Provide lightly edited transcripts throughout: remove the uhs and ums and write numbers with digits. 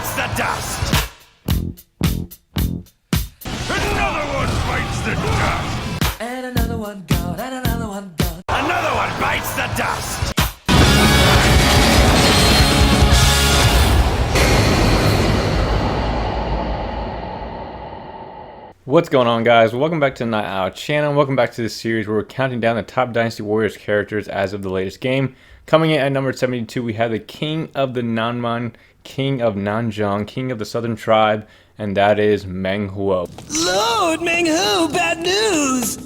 bites the dust. Another one bites the dust. And another one gone, and another one gone. Another one bites the dust. What's going on, guys? Welcome back to the Night Owl channel. Welcome back to this series where we're counting down the top Dynasty Warriors characters as of the latest game. Coming in at number 72, we have the King of the Nanman, King of Nanzhong, King of the Southern Tribe, and that is Meng Huo. Lord, Meng Huo, bad news!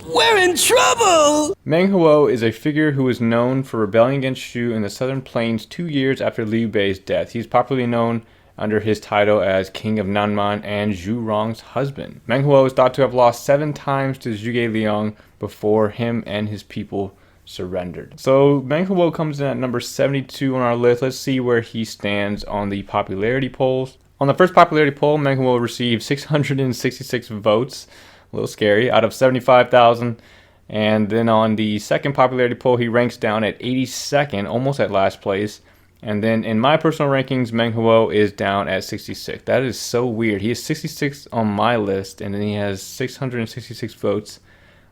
We're in trouble! Meng Huo is a figure who is known for rebelling against Shu in the Southern Plains 2 years after Liu Bei's death. He's popularly known under his title as King of Nanman and Zhu Rong's husband. Meng Huo is thought to have lost 7 times to Zhuge Liang before him and his people surrendered. So Meng Huo comes in at number 72 on our list. Let's see where he stands on the popularity polls. On the first popularity poll, Meng Huo received 666 votes, a little scary, out of 75,000. And then on the second popularity poll, he ranks down at 82nd, almost at last place. And then in my personal rankings, Meng Huo is down at 66. That is so weird. He is 66 on my list, and then he has 666 votes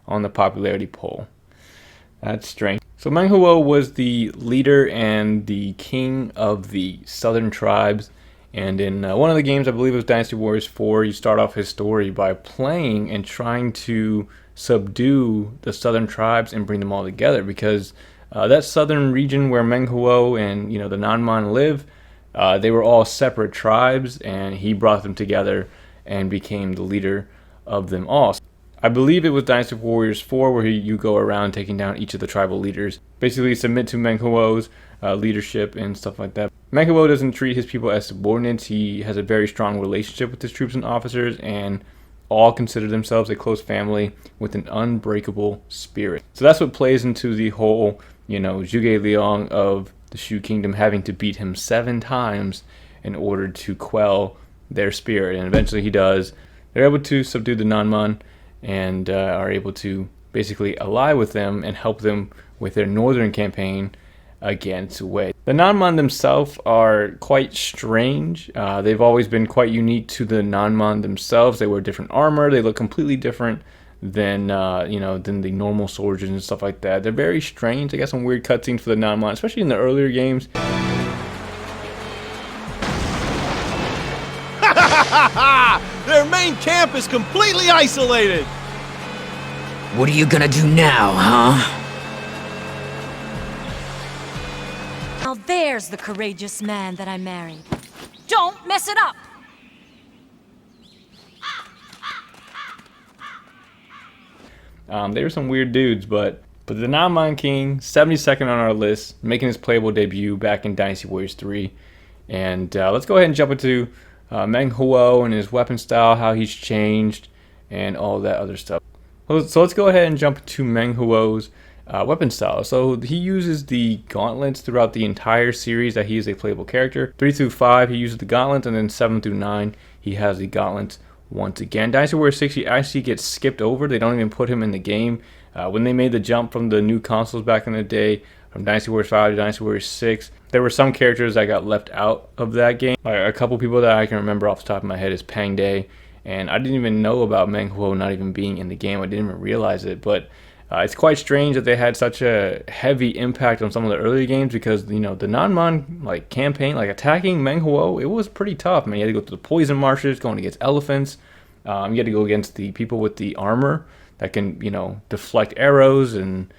on the popularity poll. That's strange. So Meng Huo was the leader and the king of the southern tribes. And in one of the games, I believe it was Dynasty Warriors 4, you start off his story by playing and trying to subdue the southern tribes and bring them all together, because that southern region where Meng Huo and the Nanman live, they were all separate tribes, and he brought them together and became the leader of them all. I believe it was Dynasty Warriors 4 where you go around taking down each of the tribal leaders, basically submit to Meng Huo's leadership and stuff like that. Meng Huo doesn't treat his people as subordinates. He has a very strong relationship with his troops and officers, and all consider themselves a close family with an unbreakable spirit. So that's what plays into the whole, Zhuge Liang of the Shu Kingdom having to beat him 7 times in order to quell their spirit. And eventually he does. They're able to subdue the Nanman and are able to basically ally with them and help them with their northern campaign against Wei. The Nanman themselves are quite strange. They've always been quite unique to the Nanman themselves. They wear different armor. They look completely different than than the normal soldiers and stuff like that. They're very strange. They got some weird cutscenes for the Nanman, especially in the earlier games. Their main camp is completely isolated. What are you gonna do now, huh? Now there's the courageous man that I married. Don't mess it up! They were some weird dudes, but the Nanman King, 72nd on our list, making his playable debut back in Dynasty Warriors 3. And let's go ahead and jump into Meng Huo and his weapon style, how he's changed, and all that other stuff. So let's go ahead and jump to Meng Huo's weapon style. So he uses the gauntlets throughout the entire series that he is a playable character. 3 through 5 he uses the gauntlets, and then 7 through 9 he has the gauntlets once again. Dynasty Warriors 6 he actually gets skipped over. They don't even put him in the game. When they made the jump from the new consoles back in the day, from Dynasty Warriors 5 to Dynasty Warriors 6, there were some characters that got left out of that game. Like a couple people that I can remember off the top of my head is Pang Day, and I didn't even know about Meng Huo not even being in the game. I didn't even realize it, but it's quite strange that they had such a heavy impact on some of the earlier games, because the Nanman campaign, attacking Meng Huo, it was pretty tough. I mean, you had to go through the poison marshes, going against elephants. You had to go against the people with the armor that can deflect arrows and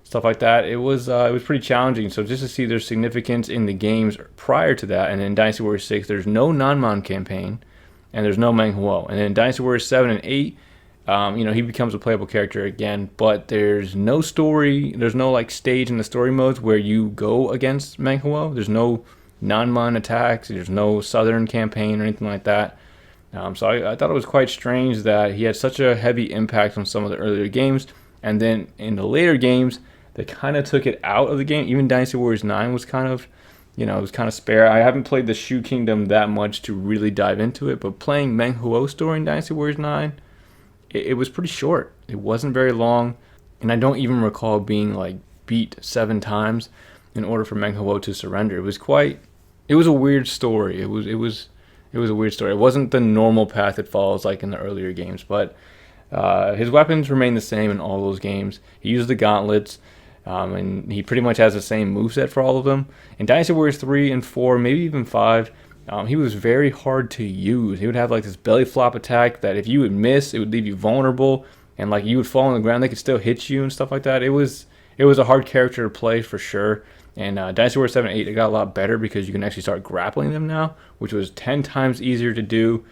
stuff like that. It was pretty challenging. So just to see their significance in the games prior to that, and in Dynasty Warriors 6 there's no Nanman campaign and there's no Meng Huo, and then in Dynasty Warriors 7 and 8 he becomes a playable character again, but there's no story, there's no stage in the story modes where you go against Meng Huo. There's no Nanman attacks, there's no southern campaign or anything like that. So I thought it was quite strange that he had such a heavy impact on some of the earlier games, and then in the later games they kind of took it out of the game. Even Dynasty Warriors 9 was kind of it was kind of spare. I haven't played the Shu Kingdom that much to really dive into it, but playing Meng Huo's story in Dynasty Warriors 9, it was pretty short. It wasn't very long, and I don't even recall being beat 7 times in order for Meng Huo to surrender. It was quite it was a weird story. It was a weird story. It wasn't the normal path it follows like in the earlier games, but his weapons remain the same in all those games. He used the gauntlets, and he pretty much has the same moveset for all of them. In Dynasty Warriors 3 and 4, maybe even 5, he was very hard to use. He would have like this belly flop attack that if you would miss, it would leave you vulnerable, and like you would fall on the ground, they could still hit you and stuff like that. It was a hard character to play for sure. And Dynasty Warriors 7 and 8, it got a lot better because you can actually start grappling them now, which was 10 times easier to do.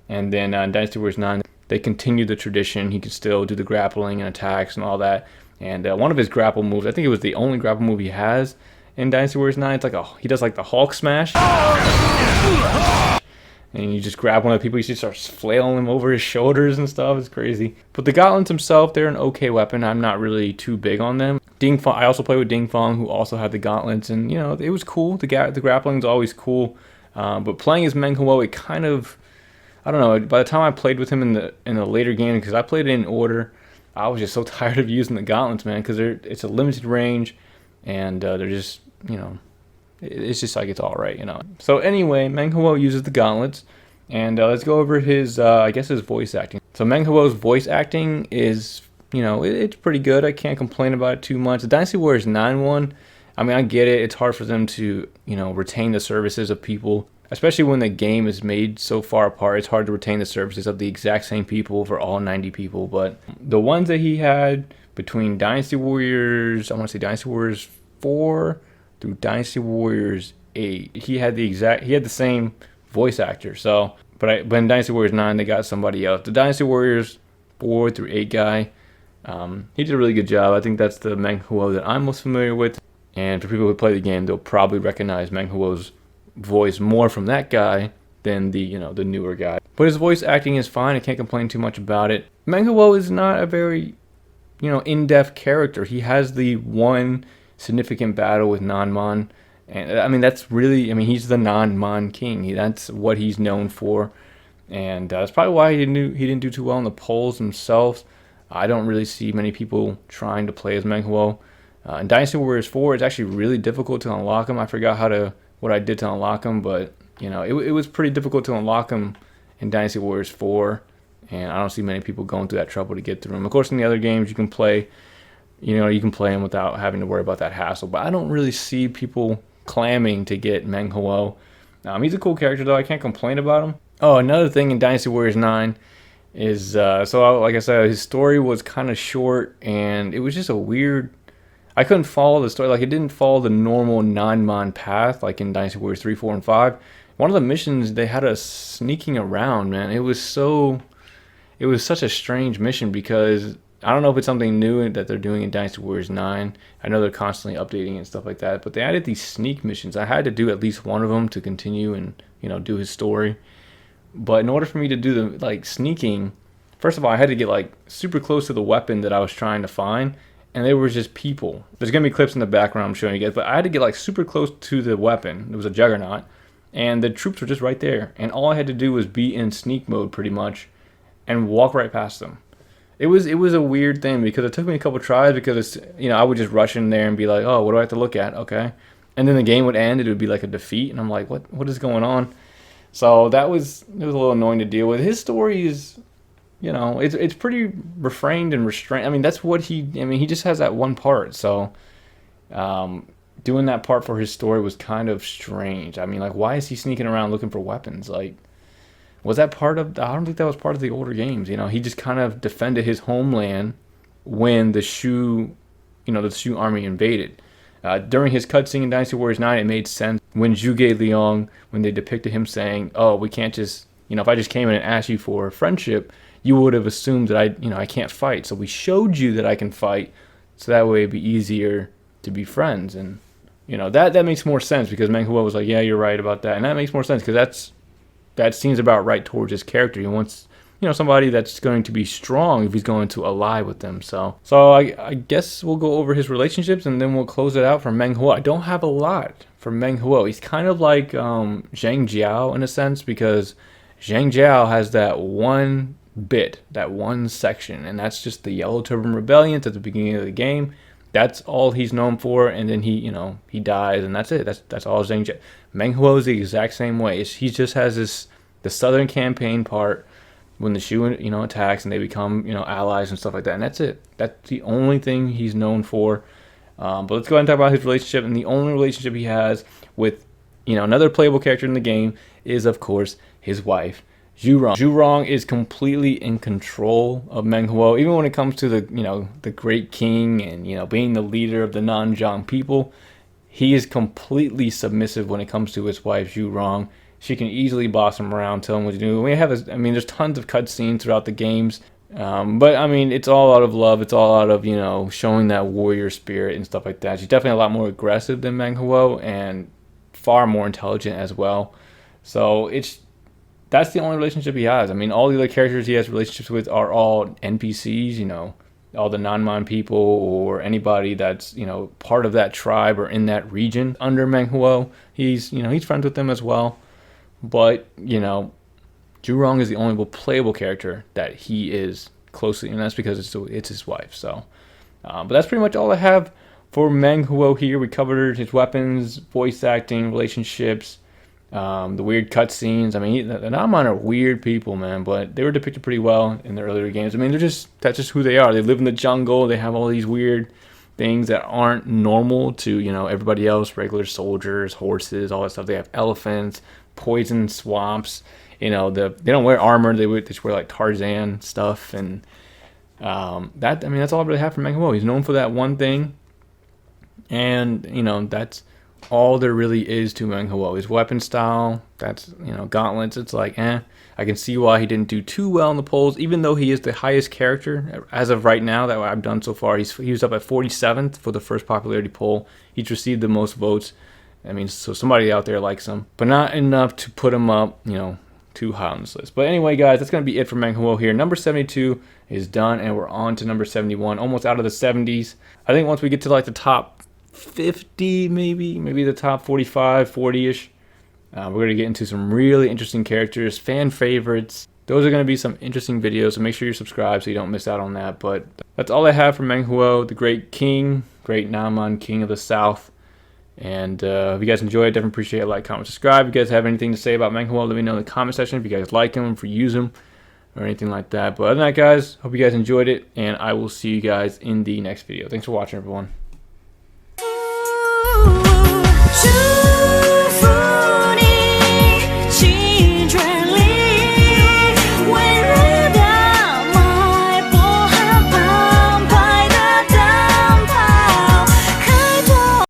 And then Dynasty Warriors 9, they continued the tradition. He could still do the grappling and attacks and all that. And one of his grapple moves, I think it was the only grapple move he has in Dynasty Warriors 9. It's like he does like the Hulk smash. And you just grab one of the people, you just start flailing him over his shoulders and stuff. It's crazy. But the gauntlets themselves, they're an okay weapon. I'm not really too big on them. Ding Fong, I also play with Ding Fong, who also had the gauntlets, and you know it was cool. The grappling's always cool. But playing as Meng Huo, it kind of, I don't know. By the time I played with him in the later game, because I played it in order, I was just so tired of using the gauntlets, man. Because it's a limited range, and they're just, you know, it's just like it's all right, you know. So anyway, Meng Huo uses the gauntlets, and let's go over his, I guess his voice acting. So Meng Huo's voice acting is, you know, it's pretty good. I can't complain about it too much. The Dynasty Warriors 9 one, I mean, I get it. It's hard for them to, you know, retain the services of people, especially when the game is made so far apart. It's hard to retain the services of the exact same people for all 90 people. But the ones that he had between Dynasty Warriors, I want to say Dynasty Warriors 4 through Dynasty Warriors 8, he had the same voice actor. So, but in Dynasty Warriors 9, they got somebody else. The Dynasty Warriors 4 through 8 guy, he did a really good job. I think that's the Meng Huo that I'm most familiar with. And for people who play the game, they'll probably recognize Meng Huo's voice more from that guy than the newer guy. But his voice acting is fine. I can't complain too much about it. Meng Huo is not a very, in-depth character. He has the one significant battle with Nanman, and I mean he's the Nanman king. That's what he's known for, and that's probably why he didn't do too well in the polls themselves. I don't really see many people trying to play as Meng Huo. In Dynasty Warriors 4, it's actually really difficult to unlock him. I forgot what I did to unlock him, but it was pretty difficult to unlock him in Dynasty Warriors 4, and I don't see many people going through that trouble to get through him. Of course, in the other games you can play him without having to worry about that hassle, but I don't really see people clamming to get Meng Huo. He's a cool character though. I can't complain about him. Oh, another thing in Dynasty Warriors 9 is like I said, his story was kind of short, and it was just a weird. I couldn't follow the story. Like, it didn't follow the normal Nanman path like in Dynasty Warriors 3, 4, and 5. One of the missions, they had us sneaking around, man. It was such a strange mission because I don't know if it's something new that they're doing in Dynasty Warriors 9. I know they're constantly updating and stuff like that, but they added these sneak missions. I had to do at least one of them to continue and do his story. But in order for me to do the sneaking, first of all, I had to get super close to the weapon that I was trying to find, and they were just people. There's gonna be clips in the background I'm showing you guys, but I had to get super close to the weapon. It was a juggernaut, and the troops were just right there, and all I had to do was be in sneak mode pretty much and walk right past them. It was a weird thing because it took me a couple tries because I would just rush in there and be like, oh, what do I have to look at? Okay. And then the game would end, it would be like a defeat, and I'm like, what is going on? So it was a little annoying to deal with. His story is, it's pretty refrained and restrained. I mean, that's what he just has that one part. So doing that part for his story was kind of strange. I mean, why is he sneaking around looking for weapons? Was that part of? I don't think that was part of the older games. He just kind of defended his homeland when the Shu army invaded. During his cutscene in Dynasty Warriors 9, it made sense when Zhuge Liang, when they depicted him saying, "Oh, we can't just, if I just came in and asked you for friendship, you would have assumed that I can't fight. So we showed you that I can fight, so that way it'd be easier to be friends." And that makes more sense because Meng Huo was like, "Yeah, you're right about that," and that makes more sense because that seems about right towards his character. He wants, somebody that's going to be strong if he's going to ally with them. So I guess we'll go over his relationships and then we'll close it out for Meng Huo. I don't have a lot for Meng Huo. He's kind of like Zhang Jiao in a sense because Zhang Jiao has that one bit, that one section, and that's just the Yellow Turban Rebellion at the beginning of the game. That's all he's known for, and then he dies, and that's it. That's all Zhang Jie. Meng Huo is the exact same way. He just has the southern campaign part when the Shu attacks and they become allies and stuff like that, and that's it. That's the only thing he's known for. But let's go ahead and talk about his relationship, and the only relationship he has with another playable character in the game is, of course, his wife, Zhu Rong. Zhu Rong is completely in control of Meng Huo, even when it comes to the Great King and being the leader of the Nanjiang people. He is completely submissive when it comes to his wife, Zhu Rong. She can easily boss him around, tell him what to do. There's tons of cutscenes throughout the games, but it's all out of love. It's all out of showing that warrior spirit and stuff like that. She's definitely a lot more aggressive than Meng Huo and far more intelligent as well. So that's the only relationship he has. All the other characters he has relationships with are all NPCs, all the Nanman people or anybody that's, part of that tribe or in that region under Meng Huo. He's friends with them as well. But, Zhu Rong is the only playable character that he is closely, and that's because it's his wife. So, but that's pretty much all I have for Meng Huo here. We covered his weapons, voice acting, relationships, the weird cutscenes. The Nanman are weird people, man, but they were depicted pretty well in the earlier games. That's just who they are. They live in the jungle. They have all these weird things that aren't normal to everybody else, regular soldiers, horses, all that stuff. They have elephants, poison swamps. They don't wear armor. They just wear like Tarzan stuff, and that's all I really have for Meng Huo. He's known for that one thing, and that's all there really is to Meng Huo. His weapon style, that's gauntlets. It's like I can see why he didn't do too well in the polls, even though he is the highest character as of right now that I've done so far. He was up at 47th for the first popularity poll. He's received the most votes. So somebody out there likes him, but not enough to put him up, too high on this list. But anyway, guys, that's going to be it for Meng Huo here. Number 72 is done, and we're on to number 71, almost out of the 70s. I think once we get to like the top 50, maybe the top 45, 40-ish, we're going to get into some really interesting characters, fan favorites. Those are going to be some interesting videos, so make sure you're subscribed so you don't miss out on that. But that's all I have for Meng Huo, the great king, great Nanman king of the south. And if you guys enjoyed, definitely appreciate it. Like, comment, subscribe. If you guys have anything to say about Meng Huo, let me know in the comment section. If you guys like him, if you use him, or anything like that. But other than that, guys, hope you guys enjoyed it, and I will see you guys in the next video. Thanks for watching, everyone.